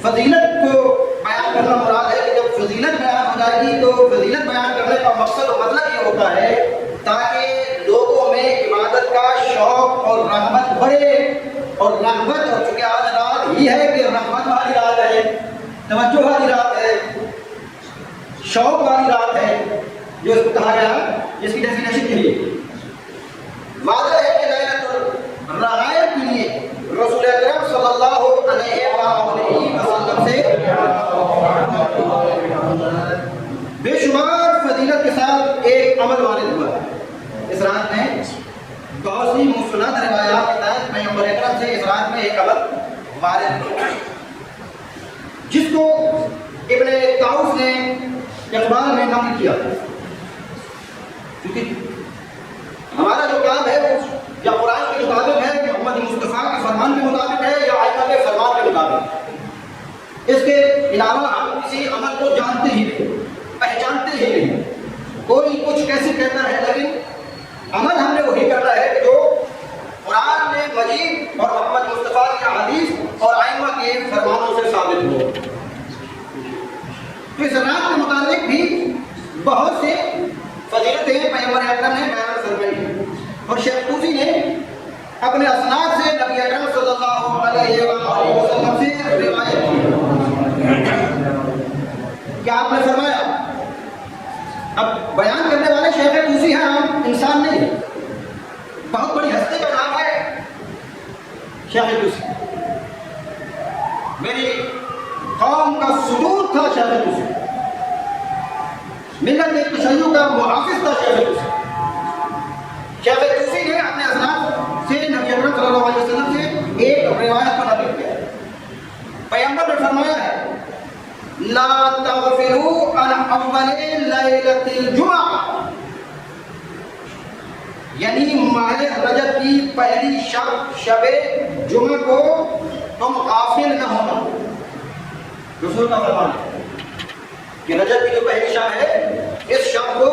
فضیلت کو بیان کرنا مراد ہے کہ جب فضیلت بیان ہو جائے گی تو فضیلت بیان کرنے کا مقصد و مطلب یہ ہوتا ہے تاکہ لوگوں میں عبادت کا شوق اور رغبت بڑھے، اور رغبت، اور چونکہ آج رات یہ ہے کہ رغبت والی رات ہے، توجہ والی رات ہے، شوق والی رات ہے، جو اس کو کہا گیا جس کی ڈیفینیشن کے لیے واضح ہے کہ لیلۃ الرغائب کے لیے رسول اکرم صلی اللہ علیہ وسلم سے بے شمار فضیلت کے ساتھ ایک عمل وارد ہوا ہے۔ اس رات میں بہت سی مستند روایات کے تحت پیغمبر اکرم سے اس رات میں ایک عمل وارد ہوا جس کو ابن طاؤس نے اقبال میں نقل کیا، کیونکہ ہمارا جو کام ہے وہ یا قرآن کے مطابق ہے، محمد مصطفیٰ کے فرمان کے مطابق ہے، یا ائمہ کے فرمان کے مطابق۔ اس کے علاوہ ہم کسی عمل کو جانتے ہی نہیں، پہچانتے ہی نہیں، کوئی کچھ کیسے کہتا ہے، لیکن عمل ہم نے وہی کرنا ہے جو قرآن میں مجید اور محمد مصطفیٰ کی حدیث اور ائمہ کے فرمانوں سے ثابت ہو۔ تو اس رات کے متعلق بھی بہت سے فضیلتیں پیغمبر اکرم نے بیان فرمائی، اور شیخ طوسی نے اپنے اسناد سے نبی اکرم صلی اللہ علیہ وسلم سے روایت کی کہ آپ نے فرمایا، اب بیان کرنے والے شیخ طوسی ہیں، عام انسان نہیں، بہت بڑی ہستی کا نام ہے شیخ طوسی، میری قوم کا ستون تھا شیخ طوسی، ملت تشیع کا محافظ تھا شیخ طوسی۔ شیخ طوسی نے اپنے اسناد سے نبی اکرم صلی اللہ علیہ وسلم سے ایک روایت کو نقل کیا ہے۔ پیغمبر نے فرمایا ہے لا تغفلوا عن اول لیلۃ الجمعہ، یعنی ماہ رجب کی پہلی شب جمعہ کو تم غافل نہ ہونا۔ رسول کا فرمان ہے کہ رجب کی جو پہلی شب ہے اس شب کو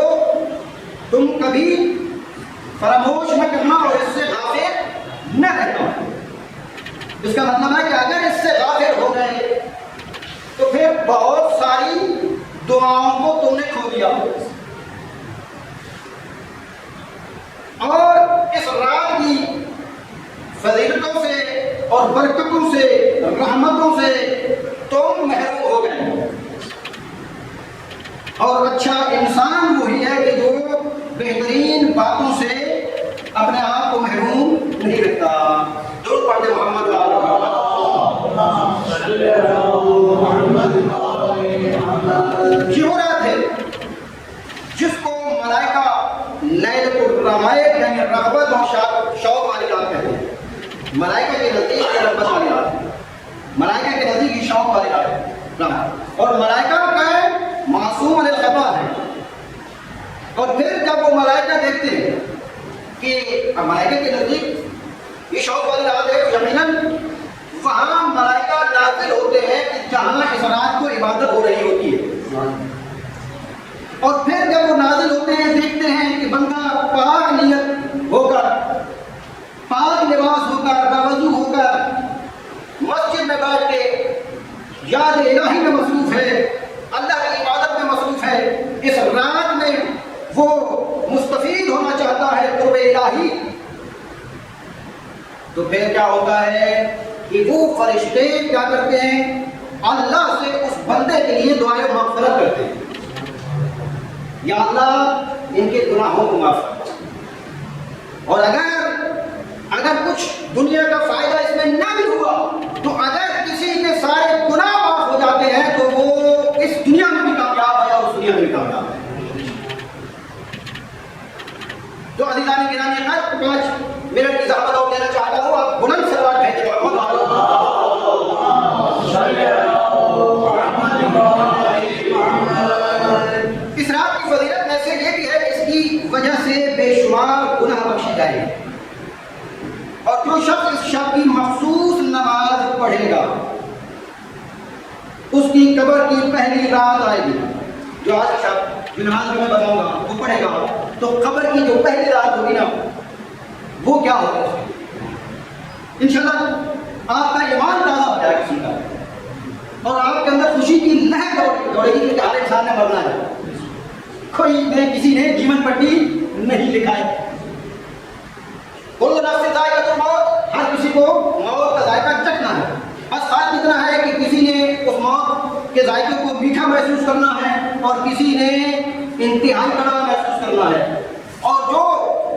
تم کبھی فراموش نہ کرنا اور اس سے غافل نہ رہنا۔ اس کا مطلب ہے کہ اگر اس سے غافل ہو گئے تو پھر بہت ساری دعاؤں کو تم نے کھو دیا، اور اس رات کی فضیلتوں سے اور برکتوں سے، رحمتوں سے تم محروم ہو گئے۔ اور اچھا انسان وہی ہے کہ جو بہترین باتوں سے اپنے آپ کو محروم نہیں رکھتا۔ درود پڑھتے محمد یہ وہ رات ہے جس کو ملائکہ لیلۃ الرغائب یعنی رغبت اور شوق والی رات کہتے ہیں۔ ملائکہ کے نزدیک یہ رغبت والی رات ہے، ملائکہ کے نزدیک یہ شوق والی رات ہے، اور ملائکہ کا معصوم علی الخطا ہے۔ اور پھر جب وہ ملائکہ دیکھتے ہیں کہ ملائکہ کے نزدیک یہ شوق والی رات ہے، یقیناً وہاں ملائکہ نازل ہوتے ہیں کہ جہاں اس رات کو عبادت ہو رہی ہوتی ہے، اور پھر جب وہ نازل ہوتے ہیں دیکھتے ہیں کہ بندہ پاک نیت ہو کر، پاک لباس ہو کر، باوضو ہو کر مسجد میں بیٹھ کے یاد الہی میں مصروف ہے، اللہ کی عبادت میں مصروف ہے، اس رات میں وہ مستفید ہونا چاہتا ہے قرب الہی، تو پھر کیا ہوتا ہے کہ وہ فرشتے کیا کرتے ہیں، اللہ سے اس بندے کے لیے دعائیں مغفرت کرتے ہیں، یا اللہ ان کے گناہوں کو معاف کر۔ اور اگر کچھ دنیا کا فائدہ اس میں نہ بھی ہوا تو اگر کسی کے سارے گناہ معاف ہو جاتے ہیں تو وہ اس دنیا میں بھی کامیاب ہے اور اس دنیا میں بھی کامیاب ہے۔ تو عزیزان گرامی، 5 منٹ کی زحمت اور دینا چاہتا ہوں، آپ بلند سلوات بھیجیں۔ اس رات کی فضیلت میں سے یہ بھی ہے کہ اس کی وجہ سے بے شمار گناہ بخشے جائیں، اور جو شخص اس شب کی مخصوص نماز پڑھے گا اس کی قبر کی پہلی رات آئے گی، جو آج شب جو نماز میں بتاؤں گا وہ پڑھے گا، تو قبر کی جو پہلی رات ہوگی نا وہ کیا ہوگا، انشاءاللہ آپ کا ایمان تازہ ہو جائے کسی کا، اور آپ کے اندر خوشی کی لہر دوڑے گی کہ ہر انسان نے مرنا ہے. کوئی کسی نے جیون پٹی نہیں لکھا ہے. کل نفس ذائقۃ الموت، ہر کسی کو موت کا ذائقہ چکھنا ہے. بس فرق اتنا ہے کہ کسی نے اس موت کے ذائقے کو میٹھا محسوس کرنا ہے اور کسی نے انتہائی کڑوا محسوس کرنا ہے. اور جو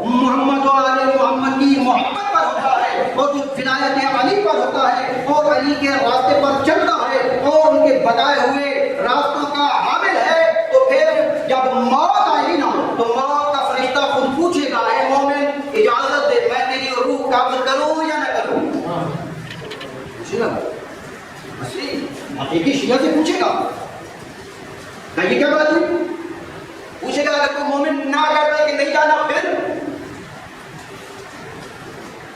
محمد و آل محمد کی محبت پر ہوتا ہے اور جو ولایت علی پر ہوتا ہے اور علی کے راستے پر چلتا ہے اور ان کے بتائے ہوئے راستوں کا حامل ہے، تو پھر جب موت آئے گی نا تو موت کا فرشتہ خود پوچھے گا، اے مومن اجازت دے میں تیری روح قبض کروں یا نہ کروں. پوچھے گا، حقیقی شیعہ سے پوچھے گا کہ یہ کیا بات ہوئی. پوچھے گا اگر کوئی مومن نہ کرتا کہ نہیں جانا پھر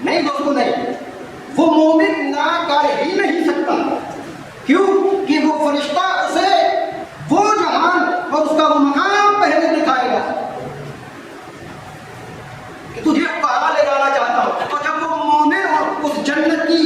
نہیں. دوستو نہیں، وہ مومن نہ کر ہی نہیں سکتا. کیوں کہ وہ فرشتہ اسے وہ جہان اور اس کا وہ مقام پہلے دکھائے گا کہ تجھے کہاں لے جانا چاہتا ہوں. تو جب وہ مومن اس جنت کی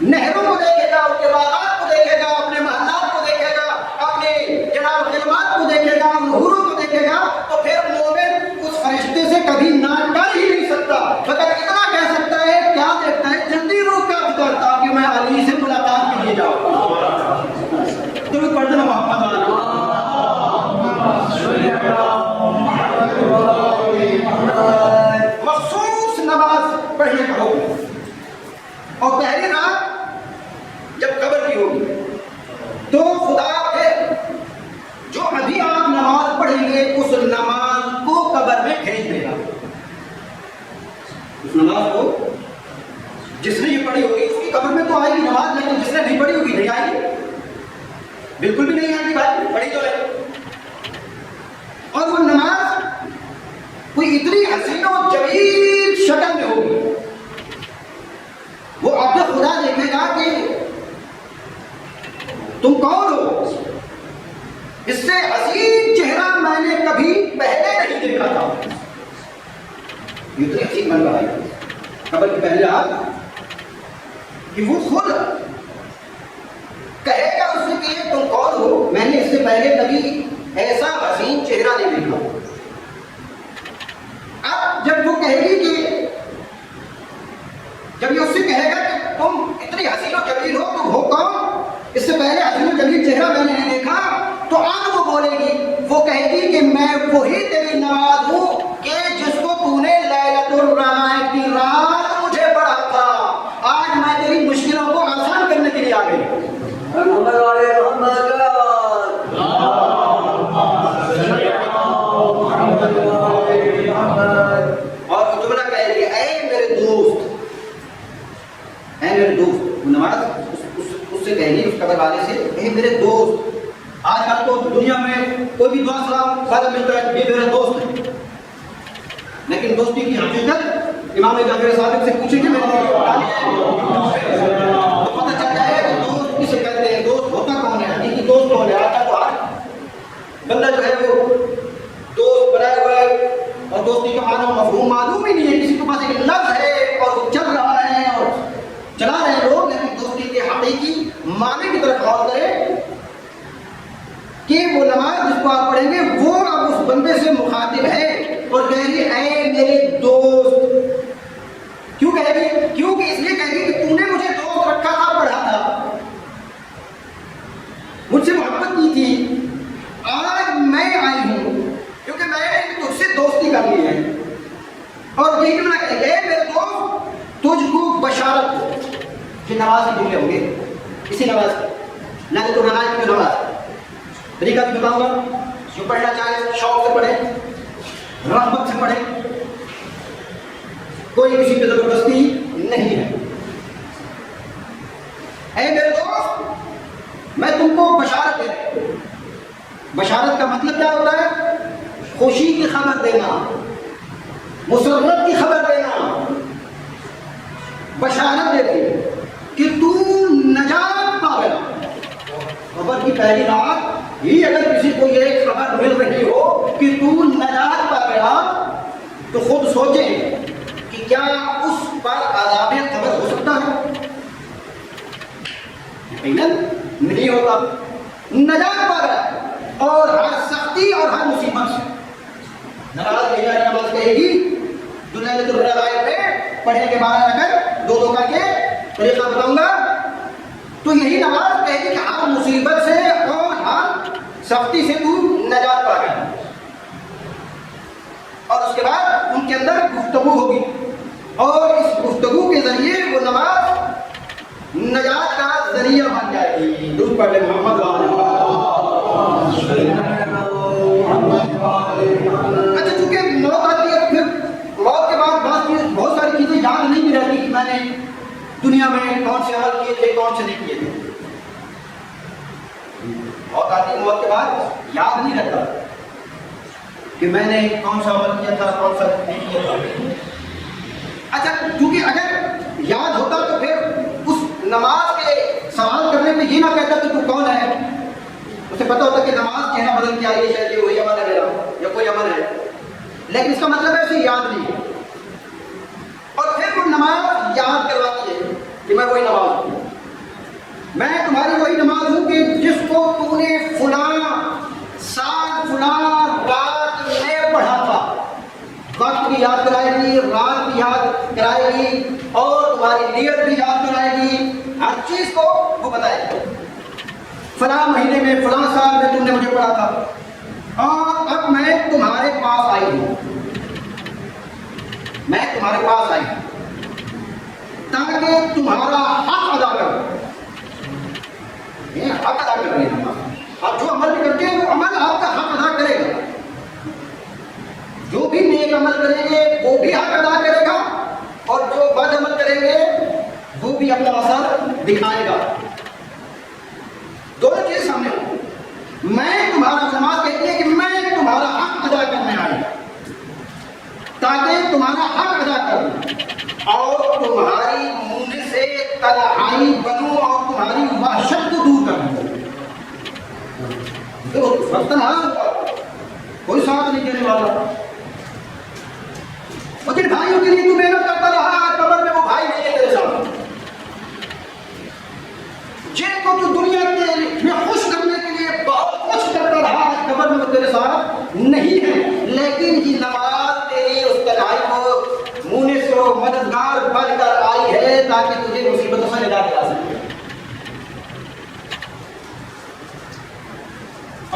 نہروں کو دیکھے گا، اس کے باغات کو دیکھے گا، اپنے محلات کو دیکھے گا، اپنے جناب خدمات کو دیکھے گا، حوروں کو دیکھے گا، تو پھر مومن اس فرشتے سے کبھی نہ کر ہی نہیں سکتا. مگر اتنا کہہ سکتا ہے، کیا دیکھتا ہے، جلدی روک کر کرتا کہ میں علی سے ملاقات کے لیے جاؤں. تو پڑھ دینا محمد مخصوص نماز پڑھنے کا حکم. اور پہلی رات جب قبر کی ہوگی تو خدا پھر جو ابھی آپ نماز پڑھیں گے اس نماز کو قبر میں بھیج دے گا. اس نماز کو جس نے یہ پڑھی ہوگی اس کی قبر میں تو آئے گی نماز، لیکن جس نے نہیں پڑھی ہوگی نہیں آئے گی، بالکل بھی نہیں آئے گی. بھائی پڑھی تو ہے. اور وہ نماز کوئی اتنی حسین و جمیل شکل میں ہوگی، وہ عبد خدا دیکھے گا کہ تم کون ہو. اس سے حسین چہرہ میں نے کبھی پہلے نہیں دیکھا تھا. یہ اتنی حسین بن رہا ہے قبر کی پہلی رات کہ وہ خود کہے گا اس سے کہ تم کون ہو، میں نے اس سے پہلے کبھی ایسا حسین چہرہ نہیں دیکھا. اب جب وہ کہے گی کہ جب یہ اس سے کہے گا کہ تم اتنی حسین و جمیل ہو، تم ہو کون، اس سے پہلے حسین و جمیل چہرہ میں نے نہیں دیکھا، تو اب وہ بولے گی، وہ کہے گی کہ میں وہی تیری نواز ہوں کہ جس کو تو نے لیلۃ الرحمٰ کی رات مجھے پڑھا تھا. آج میں تیری مشکلوں کو آسان کرنے کے لیے آ گئی. اور جملہ کہے گی، اے میرے دوست، اے میرے دوست. نماز اس سے کہے گی، اس قبر والے سے، اے میرے دوست. آج کل تو دنیا میں کوئی بھی دعا سلام فائدہ ملتا ہے، یہ میرے دوست ہے. لیکن دوستی کی حقیقت امام جعفر صادق سے پوچھیں گے تو پتہ چل جائے کہ دوست کسے کہتے ہیں، دوست ہوتا کون ہے، حقیقی دوست کون ہے. آتا تو آج بندہ جو ہے وہ دوست بنایا ہوا ہے اور دوستی کا معنی مفہوم معلوم ہی نہیں ہے. کسی کے پاس ایک لفظ ہے اور وہ چل رہا ہے اور چلا رہے ہیں لوگ، لیکن دوستی کے حقیقی معنی کی طرف غور کریں کہ وہ نماز جس کو آپ پڑھیں گے وہ اب اس بندے سے مخاطب ہے اور کہے گی، اے میرے دوست. کیوں کہے گی؟ کیونکہ اس لیے کہے گی کہ تو نے مجھے دوست رکھا تھا، پڑھا تھا، مجھ سے محبت کی تھی. آج میں آئی ہوں کیونکہ میں نے تجھ سے دوستی کر لی ہے. اور یہی جملہ کہے گا، اے میرے دوست تجھ کو بشارت ہو. کہ نماز کے جملے ہوں گے اسی نماز کی، نہ تو نماز کی نماز طریقہ بھی بتاؤں گا. جو پڑھنا چاہے شوق سے پڑھے، رغبت سے پڑھے، کوئی کسی پہ زبردستی نہیں ہے. اے میرے دوست میں تم کو بشارت دے رہا ہوں. بشارت کا مطلب کیا ہوتا ہے؟ خوشی کی خبر دینا، مسرت کی خبر دینا. بشارت دے دے کہ تو نجات پا گیا. خبر کی پہلی رات ہی اگر کسی کو یہ خبر مل رہی ہو کہ تو نجات پا گیا تو خود سوچیں کہ کیا اس پر عذاب قبر ہو سکتا ہے؟ یقیناً نہیں ہوتا، نجات پا گیا اور ہر سختی اور ہر مصیبت سے۔ نماز یہی نماز کہے گی جو لیلۃ الرغائب میں پڑھنے کے 12 رکعت 2 کر کے طریقہ بتاؤں گا، تو یہی نماز کہے گی کہ ہر مصیبت سے اور ہر سختی سے تو نجات پا گیا۔ اور اس کے بعد ان کے اندر گفتگو ہوگی اور اس گفتگو کے ذریعے وہ نماز نجات کا ذریعہ بن جائے گی۔ درود پڑھ لیں محمد اچھا، چونکہ موت آتی ہے پھر موت کے بعد بہت ساری چیزیں یاد نہیں بھی رہتی کہ میں نے دنیا میں کون سے عمل کیے تھے کون سے نہیں کیے تھے۔ موت آتی ہے، موت کے بعد یاد نہیں رہتا کہ میں نے کون سا عمل کیا تھا کون سا نہیں کیا تھا۔ اچھا، کیونکہ اگر یاد ہوتا تو پھر اس نماز کے سوال کرنے میں یہ نہ کہتا کہ تو کون ہے، اسے پتا ہوتا کہ نماز کہنا بدل کے آئی ہے، شاید یہ وہی عمل ہے میرا یا کوئی عمل ہے، لیکن اس کا مطلب ہے اسے یاد نہیں ہے۔ اور پھر وہ نماز یاد کرواتی ہے کہ میں وہی نماز ہوں، میں تمہاری وہی نماز ہوں کہ جس کو تو نے فلاں سال فلاں رات میں پڑھا تھا۔ وقت بھی یاد کرائے گی، رات بھی یاد کرائے گی اور تمہاری نیت بھی یاد کرائے گی، ہر چیز کو وہ بتائے گی۔ فلاں مہینے میں فلاں سال میں تم نے مجھے پڑھا تھا اور اب میں تمہارے پاس آئی ہوں، میں تمہارے پاس آئی ہوں تاکہ تمہارا حق ادا کروں۔ یہ حق ادا کر رہی ہے، آپ جو عمل بھی کرتے ہیں وہ عمل آپ کا حق ادا کرے گا، جو بھی نیک عمل کریں گے وہ بھی حق ادا کرے گا اور جو بد عمل کریں گے وہ بھی اپنا اثر دکھائے گا۔ دونوں چیز سامنے ہوں۔ میں تمہارا نماز کہتی ہے کہ میں تمہارا حق ادا کرنے آئی تاکہ تمہارا حق ادا کروں اور تمہاری منہ سے تنہائی بنوں اور تمہاری وحشت کو دور کروں۔ کوئی ساتھ نہیں دینے والا، اور جن بھائیوں کے لیے تو محنت کرتا رہا قبر میں وہ بھائی نہیں ہے تیرے ساتھ، جن کو تو دنیا میں خوش کرنے کے لیے بہت کچھ کرتا رہا قبر میں وہ تیرے ساتھ نہیں ہے، لیکن یہ نماز تیری اس تنہائی کو مونس و مددگار بن کر آئی ہے تاکہ تجھے مصیبتوں سے نجات دلا سکے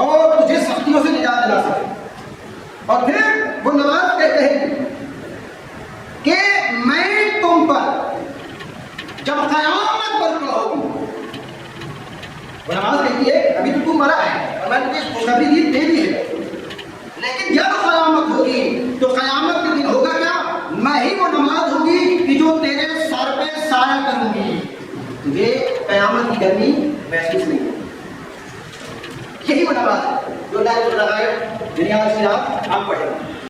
اور تجھے سختیوں سے نجات دلا سکے۔ اور پھر وہ نماز کہتے ہیں کہ میں تم پر جب قیامت پر کھڑا ہوگی، وہ نماز کہتی ہے ابھی تو تم مرا ہے اور میں تجھے خوشخبری دے دی ہے، لیکن جب قیامت ہوگی تو قیامت کے دن ہوگا کیا؟ میں ہی وہ نماز ہوگی کہ جو تیرے سر پہ سایہ کروں گی، تجھے قیامت کی گرمی محسوس نہیں ہوگی۔ یہی وہ نماز ہے جو لیلۃ الرغائب دنیا سے آپ پڑھیں۔